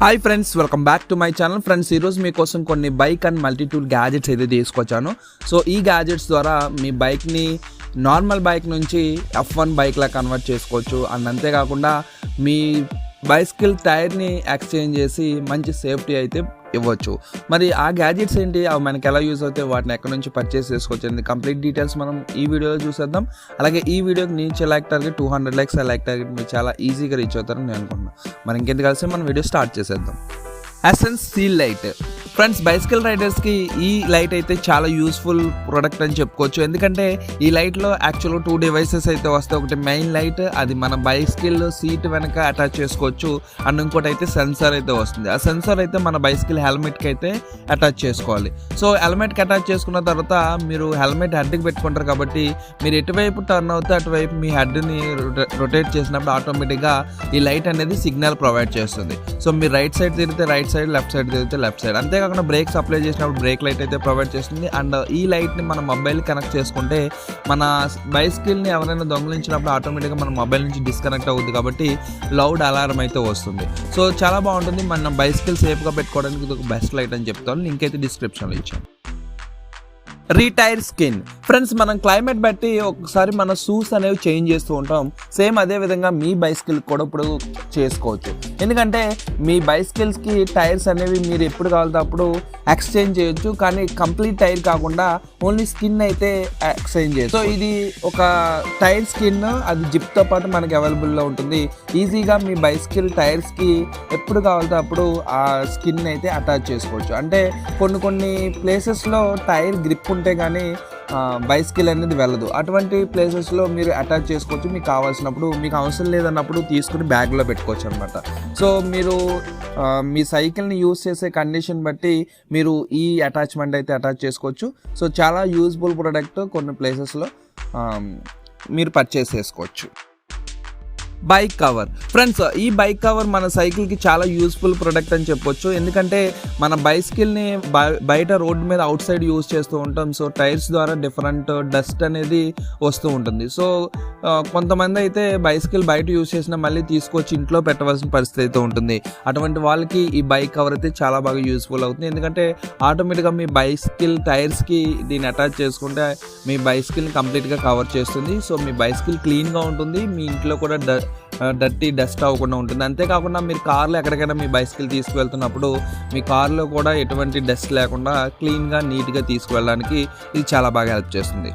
Hi friends, welcome back to my channel. Friends, ఈరోజు మీకోసం కొన్ని bike and multi tool gadgets అయితే తీసుకొచ్చాను. సో ఈ గ్యాజెట్స్ ద్వారా మీ బైక్ని నార్మల్ బైక్ నుంచి F1 బైక్లా కన్వర్ట్ చేసుకోవచ్చు. అండ్ అంతేకాకుండా మీ బైసికల్ టైర్ని ఎక్స్చేంజ్ చేసి మంచి సేఫ్టీ అయితే ఇవ్వచ్చు. మరి ఆ గ్యాజెట్స్ ఏంటి, అవి మనకి ఎలా యూజ్ అవుతాయి, వాటిని ఎక్కడి నుంచి పర్చేస్ చేసుకోవచ్చు, కంప్లీట్ డీటెయిల్స్ మనం ఈ వీడియోలో చూసేద్దాం. అలాగే ఈ వీడియోకి నేను like target 200 likes like target మీరు చాలా ఈజీగా రీచ్ అవుతారని నేను అనుకుంటున్నాను. మరి ఇంకెందుకు కలిసి మనం వీడియో స్టార్ట్ చేసేద్దాం. Essence seal light. Friends, bicycle రైడర్స్కి ఈ లైట్ అయితే చాలా యూస్ఫుల్ ప్రోడక్ట్ అని చెప్పుకోవచ్చు. ఎందుకంటే ఈ లైట్లో యాక్చువల్గా 2 డివైసెస్ అయితే వస్తాయి. ఒకటి మెయిన్ లైట్, అది మన బైసికల్ సీట్ వెనక అటాచ్ చేసుకోవచ్చు. అండ్ ఇంకోటి అయితే సెన్సార్ అయితే వస్తుంది. ఆ సెన్సార్ అయితే మన బైసికల్ హెల్మెట్కి అయితే అటాచ్ చేసుకోవాలి. సో హెల్మెట్కి అటాచ్ చేసుకున్న తర్వాత మీరు హెల్మెట్ హెడ్కి పెట్టుకుంటారు కాబట్టి మీరు ఎటువైపు టర్న్ అవుతే అటువైపు మీ హెడ్ని రొటేట్ చేసినప్పుడు ఆటోమేటిక్గా ఈ లైట్ అనేది సిగ్నల్ ప్రొవైడ్ చేస్తుంది. సో మీరు రైట్ సైడ్ తిరిగితే రైట్ సైడ్, లెఫ్ట్ సైడ్ తిరిగితే లెఫ్ట్ సైడ్. అంతేకాకుండా బ్రేక్స్ అప్లై చేసినప్పుడు బ్రేక్ లైట్ అయితే ప్రొవైడ్ చేస్తుంది. అండ్ ఈ లైట్ని మన మొబైల్ కనెక్ట్ చేసుకుంటే మన బైసికల్ని ఎవరైనా దొంగలించినప్పుడు ఆటోమేటిక్గా మన మొబైల్ నుంచి డిస్కనెక్ట్ అవుతుంది కాబట్టి లౌడ్ అలారం అయితే వస్తుంది. సో చాలా బాగుంటుంది. మన బైసికల్ సేఫ్గా పెట్టుకోవడానికి ఇది ఒక బెస్ట్ లైట్ అని చెప్తాను. లింక్ అయితే డిస్క్రిప్షన్లో ఇచ్చాను. రీటైర్ స్కిన్. ఫ్రెండ్స్, మనం క్లైమేట్ బట్టి ఒకసారి మన షూస్ అనేవి చేంజ్ చేస్తూ ఉంటాం. సేమ్ అదే విధంగా మీ బైసికల్ కూడా ఇప్పుడు చేసుకోవచ్చు. ఎందుకంటే మీ బైసికల్స్కి టైర్స్ అనేవి మీరు ఎప్పుడు కావాలంటే అప్పుడు ఎక్స్చేంజ్ చేయొచ్చు. కానీ కంప్లీట్ టైర్ కాకుండా ఓన్లీ స్కిన్ అయితే ఎక్స్చేంజ్ చేయొచ్చు. సో ఇది ఒక టైర్ స్కిన్, అది జిప్తో పాటు మనకి అవైలబుల్లో ఉంటుంది. ఈజీగా మీ బైసికల్ టైర్స్కి ఎప్పుడు కావాలంటే అప్పుడు ఆ స్కిన్ అయితే అటాచ్ చేసుకోవచ్చు. అంటే కొన్ని ప్లేసెస్లో టైర్ గ్రిప్ ఉంటే కానీ బైసికల్ అనేది వెళ్ళదు. అటువంటి ప్లేసెస్లో మీరు అటాచ్ చేసుకోవచ్చు. మీకు కావాల్సినప్పుడు, మీకు అవసరం లేదన్నప్పుడు తీసుకుని బ్యాగ్లో పెట్టుకోవచ్చు అనమాట. సో మీరు మీ సైకిల్ని యూజ్ చేసే కండిషన్ బట్టి మీరు ఈ అటాచ్మెంట్ అయితే అటాచ్ చేసుకోవచ్చు. సో చాలా యూజ్ఫుల్ ప్రోడక్ట్. కొన్ని ప్లేసెస్లో మీరు పర్చేస్ చేసుకోవచ్చు. Bike cover. ఫ్రెండ్స్, ఈ బైక్ కవర్ మన సైకిల్కి చాలా యూస్ఫుల్ ప్రోడక్ట్ అని చెప్పొచ్చు. ఎందుకంటే మన బైసికల్ని బయట రోడ్డు మీద అవుట్ సైడ్ యూజ్ చేస్తూ ఉంటాం. సో టైర్స్ ద్వారా డిఫరెంట్ డస్ట్ అనేది వస్తూ ఉంటుంది. సో కొంతమంది అయితే బైసికల్ బయట యూజ్ చేసినా మళ్ళీ తీసుకొచ్చి ఇంట్లో పెట్టవలసిన పరిస్థితి అయితే ఉంటుంది. అటువంటి వాళ్ళకి ఈ బైక్ కవర్ అయితే చాలా బాగా యూస్ఫుల్ అవుతుంది. ఎందుకంటే ఆటోమేటిక్గా మీ బైసికల్ టైర్స్కి దీన్ని అటాచ్ చేసుకుంటే మీ బైసికల్ని కంప్లీట్గా కవర్ చేస్తుంది. సో మీ బైసికల్ క్లీన్గా ఉంటుంది. మీ ఇంట్లో కూడా డర్టీ డస్ట్ అవ్వకుండా ఉంటుంది. అంతేకాకుండా మీరు కార్లో ఎక్కడికైనా మీ బైసికల్ తీసుకువెళ్తున్నప్పుడు మీ కార్లో కూడా ఎటువంటి డస్ట్ లేకుండా క్లీన్గా నీట్గా తీసుకువెళ్ళడానికి ఇది చాలా బాగా హెల్ప్ చేస్తుంది.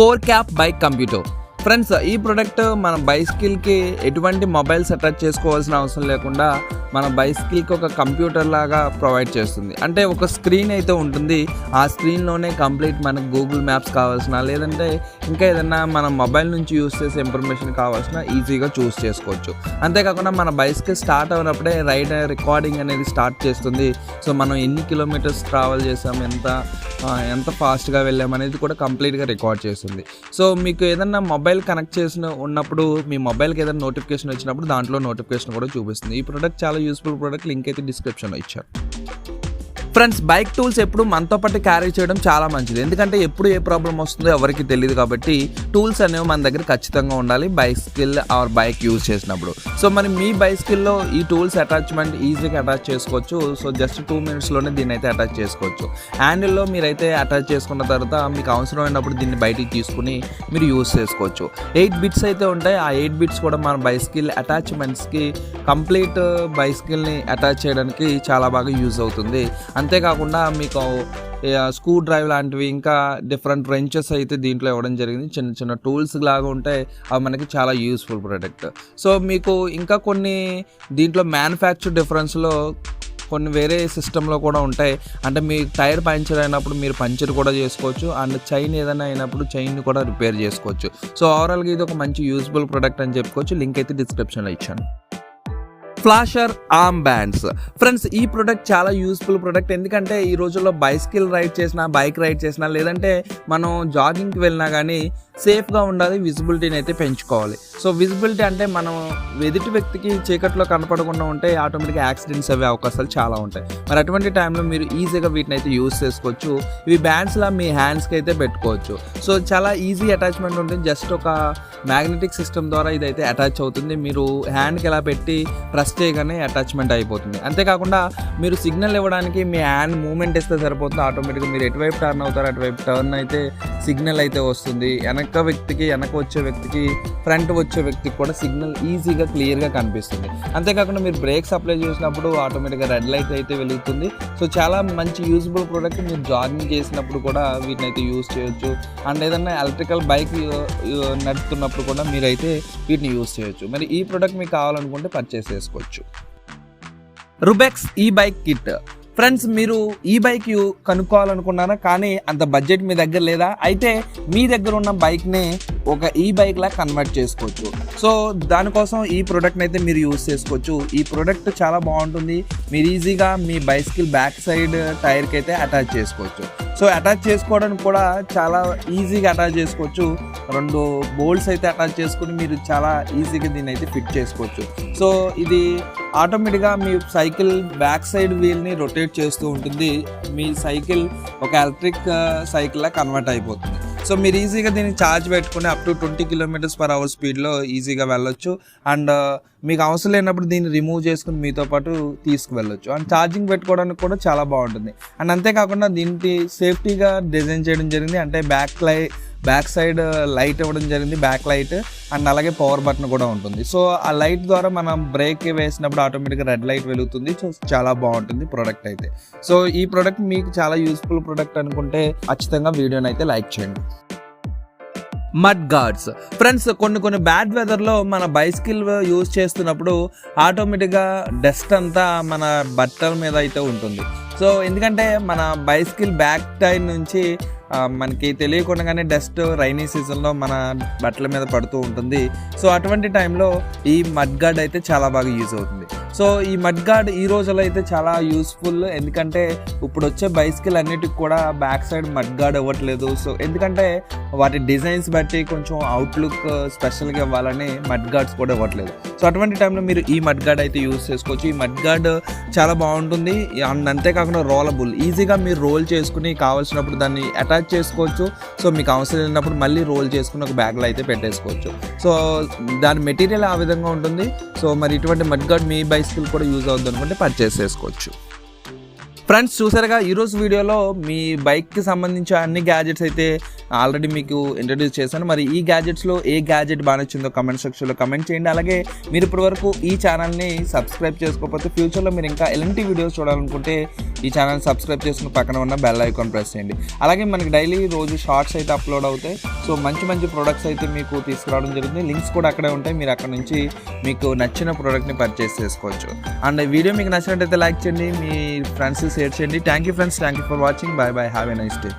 Core cap bike computer. Friends, ఈ ప్రోడక్ట్ మన బైసికల్కి ఎటువంటి మొబైల్స్ అటాచ్ చేసుకోవాల్సిన అవసరం లేకుండా మన బైసికల్కి ఒక కంప్యూటర్ లాగా ప్రొవైడ్ చేస్తుంది. అంటే ఒక స్క్రీన్ అయితే ఉంటుంది. ఆ స్క్రీన్లోనే కంప్లీట్ మనకు గూగుల్ మ్యాప్స్ కావాల్సిన, లేదంటే ఇంకా ఏదైనా మన మొబైల్ నుంచి యూస్ చేసే ఇన్ఫర్మేషన్ కావాల్సిన ఈజీగా చూస్ చేసుకోవచ్చు. అంతేకాకుండా మన బైసికల్ స్టార్ట్ అయినప్పుడే రైడ్ రికార్డింగ్ అనేది స్టార్ట్ చేస్తుంది. సో మనం ఎన్ని కిలోమీటర్స్ ట్రావెల్ చేసాం, ఎంత ఫాస్ట్గా వెళ్ళాం అనేది కూడా కంప్లీట్గా రికార్డ్ చేస్తుంది. సో మీకు ఏదైనా మొబైల్ కనెక్ట్ చేసిన ఉన్నప్పుడు మీ మొబైల్కి ఏదైనా నోటిఫికేషన్ వచ్చినప్పుడు దాంట్లో నోటిఫికేషన్ కూడా చూపిస్తుంది. ఈ ప్రోడక్ట్ చాలా యూస్ఫుల్ ప్రోడక్ట్. లింక్ అయితే డిస్క్రిప్షన్లో ఇచ్చారు. ఫ్రెండ్స్, బైక్ టూల్స్ ఎప్పుడు మనతో పాటు క్యారీ చేయడం చాలా మంచిది. ఎందుకంటే ఎప్పుడు ఏ ప్రాబ్లం వస్తుందో ఎవరికి తెలియదు కాబట్టి టూల్స్ అనేవి మన దగ్గర ఖచ్చితంగా ఉండాలి బైసికల్ ఆర్ బైక్ యూజ్ చేసినప్పుడు. సో మరి మీ బైసికల్లో ఈ టూల్స్ అటాచ్మెంట్ ఈజీగా అటాచ్ చేసుకోవచ్చు. సో జస్ట్ 2 minutesలోనే దీన్ని అయితే అటాచ్ చేసుకోవచ్చు. హ్యాండిల్లో మీరైతే అటాచ్ చేసుకున్న తర్వాత మీకు అవసరమైనప్పుడు దీన్ని బయటికి తీసుకుని మీరు యూజ్ చేసుకోవచ్చు. 8 bits అయితే ఉంటాయి. ఆ 8 bits కూడా మన బైసికల్ అటాచ్మెంట్స్కి కంప్లీట్ బైసికల్ని అటాచ్ చేయడానికి చాలా బాగా యూజ్ అవుతుంది. అంతేకాకుండా మీకు స్క్రూ డ్రైవ్ లాంటివి, ఇంకా డిఫరెంట్ రెంచెస్ అయితే దీంట్లో ఇవ్వడం జరిగింది. చిన్న చిన్న టూల్స్ లాగా ఉంటాయి. అవి మనకి చాలా యూస్ఫుల్ ప్రోడక్ట్. సో మీకు ఇంకా కొన్ని దీంట్లో మ్యానుఫ్యాక్చర్ డిఫరెన్స్లో కొన్ని వేరే సిస్టంలో కూడా ఉంటాయి. అంటే మీ టైర్ పంచర్ అయినప్పుడు మీరు పంచర్ కూడా చేసుకోవచ్చు. అండ్ చైన్ ఏదైనా అయినప్పుడు చైన్ కూడా రిపేర్ చేసుకోవచ్చు. సో ఓవరాల్గా ఇది ఒక మంచి యూస్ఫుల్ ప్రోడక్ట్ అని చెప్పుకోవచ్చు. లింక్ అయితే డిస్క్రిప్షన్లో ఇచ్చాను. Flasher arm bands. ఫ్రెండ్స్, ఈ ప్రోడక్ట్ చాలా యూస్ఫుల్ ప్రోడక్ట్. ఎందుకంటే ఈ రోజుల్లో బైసికల్ రైడ్ చేసినా, బైక్ రైడ్ చేసినా, లేదంటే మనం జాగింగ్కి వెళ్ళినా కానీ సేఫ్గా ఉండాలి. విజిబిలిటీని అయితే పెంచుకోవాలి. సో విజిబిలిటీ అంటే మనం ఎదుటి వ్యక్తికి చీకట్లో కనపడకుండా ఉంటే ఆటోమేటిక్గా యాక్సిడెంట్స్ అయ్యే అవకాశాలు చాలా ఉంటాయి. మరి అటువంటి టైంలో మీరు ఈజీగా వీటిని అయితే యూజ్ చేసుకోవచ్చు. ఇవి బ్యాండ్స్లా మీ హ్యాండ్స్కి అయితే పెట్టుకోవచ్చు. సో చాలా ఈజీ అటాచ్మెంట్ ఉంటుంది. జస్ట్ ఒక మ్యాగ్నెటిక్ సిస్టమ్ ద్వారా ఇదైతే అటాచ్ అవుతుంది. మీరు హ్యాండ్కి ఎలా పెట్టి ప్రెస్ ప్రెస్ చేయగానే అటాచ్మెంట్ అయిపోతుంది. అంతేకాకుండా మీరు సిగ్నల్ ఇవ్వడానికి మీ హ్యాండ్ మూమెంట్ ఇస్తే సరిపోతుంది, ఆటోమేటిక్గా మీరు ఎటువైపు టర్న్ అవుతారో అటువైపు టర్న్ అయితే సిగ్నల్ అయితే వస్తుంది. వెనక వచ్చే వ్యక్తికి ఫ్రంట్ వచ్చే వ్యక్తికి కూడా సిగ్నల్ ఈజీగా క్లియర్గా కనిపిస్తుంది. అంతేకాకుండా మీరు బ్రేక్స్ అప్లై చేసినప్పుడు ఆటోమేటిక్గా రెడ్ లైట్ అయితే వెలుగుతుంది. సో చాలా మంచి యూజ్ఫుల్ ప్రోడక్ట్. మీరు జాగింగ్ చేసినప్పుడు కూడా వీటిని అయితే యూజ్ చేయొచ్చు. అండ్ ఏదన్నా ఎలక్ట్రికల్ బైక్ నడుపుతున్నప్పుడు కూడా మీరైతే వీటిని యూజ్ చేయొచ్చు. మరి ఈ ప్రోడక్ట్ మీకు కావాలనుకుంటే పర్చేస్ చేసుకోవచ్చు. రుబెక్స్ ఈ బైక్ కిట్. ఫ్రెండ్స్, మీరు ఈ బైక్ కనుక్కోవాలనుకున్నారా కానీ అంత బడ్జెట్ మీ దగ్గర లేదా? అయితే మీ దగ్గర ఉన్న బైక్ని ఒక ఈ బైక్లా కన్వర్ట్ చేసుకోవచ్చు. సో దానికోసం ఈ ప్రోడక్ట్ని అయితే మీరు యూజ్ చేసుకోవచ్చు. ఈ ప్రోడక్ట్ చాలా బాగుంటుంది. మీరు ఈజీగా మీ బైసికల్ బ్యాక్ సైడ్ టైర్కి అయితే అటాచ్ చేసుకోవచ్చు. సో అటాచ్ చేసుకోవడానికి కూడా చాలా ఈజీగా అటాచ్ చేసుకోవచ్చు. 2 బోల్ట్స్ అయితే అటాచ్ చేసుకుని మీరు చాలా ఈజీగా దీన్ని అయితే ఫిట్ చేసుకోవచ్చు. సో ఇది ఆటోమేటిక్గా మీ సైకిల్ బ్యాక్ సైడ్ వీల్ని రొటేట్ చేస్తూ ఉంటుంది. మీ సైకిల్ ఒక ఎలక్ట్రిక్ సైకిల్లా కన్వర్ట్ అయిపోతుంది. సో మీరు ఈజీగా దీన్ని ఛార్జ్ పెట్టుకుని అప్ టు 20 km/h స్పీడ్లో ఈజీగా వెళ్ళొచ్చు. అండ్ మీకు అవసరం లేనప్పుడు దీన్ని రిమూవ్ చేసుకుని మీతో పాటు తీసుకువెళ్ళొచ్చు. అండ్ ఛార్జింగ్ పెట్టుకోవడానికి కూడా చాలా బాగుంటుంది. అండ్ అంతేకాకుండా దీనికి సేఫ్టీగా డిజైన్ చేయడం జరిగింది. అంటే బ్యాక్ సైడ్ లైట్ ఇవ్వడం జరిగింది, బ్యాక్ లైట్. అండ్ అలాగే పవర్ బటన్ కూడా ఉంటుంది. సో ఆ లైట్ ద్వారా మనం బ్రేక్ వేసినప్పుడు ఆటోమేటిక్గా రెడ్ లైట్ వెలుగుతుంది. సో చాలా బాగుంటుంది ప్రోడక్ట్ అయితే. సో ఈ ప్రోడక్ట్ మీకు చాలా యూస్ఫుల్ ప్రోడక్ట్ అనుకుంటే ఖచ్చితంగా వీడియోని అయితే లైక్ చేయండి. Mud guards. ఫ్రెండ్స్, కొన్ని బ్యాడ్ వెదర్లో మన బైసికల్ యూజ్ చేస్తున్నప్పుడు ఆటోమేటిక్గా డస్ట్ అంతా మన బట్టల మీద అయితే ఉంటుంది. సో ఎందుకంటే మన బైసికల్ బ్యాక్ టైర్ నుంచి మనకి తెలియకుండానే డస్ట్ రైనీ సీజన్లో మన బట్టల మీద పడుతూ ఉంటుంది. సో అటువంటి టైంలో ఈ మడ్ గార్డ్ అయితే చాలా బాగా యూజ్ అవుతుంది. సో ఈ మడ్ గార్డ్ ఈ రోజుల్లో అయితే చాలా యూస్ఫుల్. ఎందుకంటే ఇప్పుడు వచ్చే బైసికల్ అన్నిటికి కూడా బ్యాక్ సైడ్ మడ్ గార్డ్ ఇవ్వట్లేదు. సో ఎందుకంటే వాటి డిజైన్స్ బట్టి కొంచెం అవుట్లుక్ స్పెషల్గా ఇవ్వాలని మడ్ గార్డ్స్ కూడా ఇవ్వట్లేదు. సో అటువంటి టైంలో మీరు ఈ మడ్ గార్డ్ అయితే యూజ్ చేసుకోవచ్చు. ఈ మడ్ గార్డ్ చాలా బాగుంటుంది. అంతేకాకుండా రోలబుల్, ఈజీగా మీరు రోల్ చేసుకుని కావాల్సినప్పుడు దాన్ని అటాచ్ చేసుకోవచ్చు. సో మీకు అవసరం లేనప్పుడు మళ్ళీ రోల్ చేసుకుని ఒక బ్యాగ్లో అయితే పెట్టేసుకోవచ్చు. సో దాని మెటీరియల్ ఆ విధంగా ఉంటుంది. సో మరి ఇటువంటి మడ్ గార్డ్ మీ బైసికల్ కూడా యూజ్ అవుతుంది అనుకుంటే పర్చేస్ చేసుకోవచ్చు. ఫ్రెండ్స్, చూసారుగా ఈరోజు వీడియోలో మీ బైక్కి సంబంధించిన అన్ని గ్యాజెట్స్ అయితే ఆల్రెడీ మీకు ఇంట్రడ్యూస్ చేశాను. మరి ఈ గ్యాజెట్స్లో ఏ గ్యాజెట్ బాగా నచ్చిందో కమెంట్ సెక్షన్లో కమెంట్ చేయండి. అలాగే మీరు ఇప్పటివరకు ఈ ఛానల్ని సబ్స్క్రైబ్ చేసుకోకపోతే ఫ్యూచర్లో మీరు ఇంకా ఎలాంటి వీడియోస్ చూడాలనుకుంటే ఈ ఛానల్ని సబ్స్క్రైబ్ చేసుకుని పక్కన ఉన్న బెల్ ఐకాన్ ప్రెస్ చేయండి. అలాగే మనకి డైలీ రోజు షార్ట్స్ అయితే అప్లోడ్ అవుతాయి. సో మంచి ప్రొడక్ట్స్ అయితే మీకు తీసుకురావడం జరుగుతుంది. లింక్స్ కూడా అక్కడే ఉంటాయి. మీరు అక్కడ నుంచి మీకు నచ్చిన ప్రోడక్ట్ని పర్చేస్ చేసుకోవచ్చు. అండ్ వీడియో మీకు నచ్చినట్టయితే లైక్ చేయండి, మీ ఫ్రెండ్స్ షేర్ చేయండి. Thank you friends, thank you for watching. By by, have a nice day.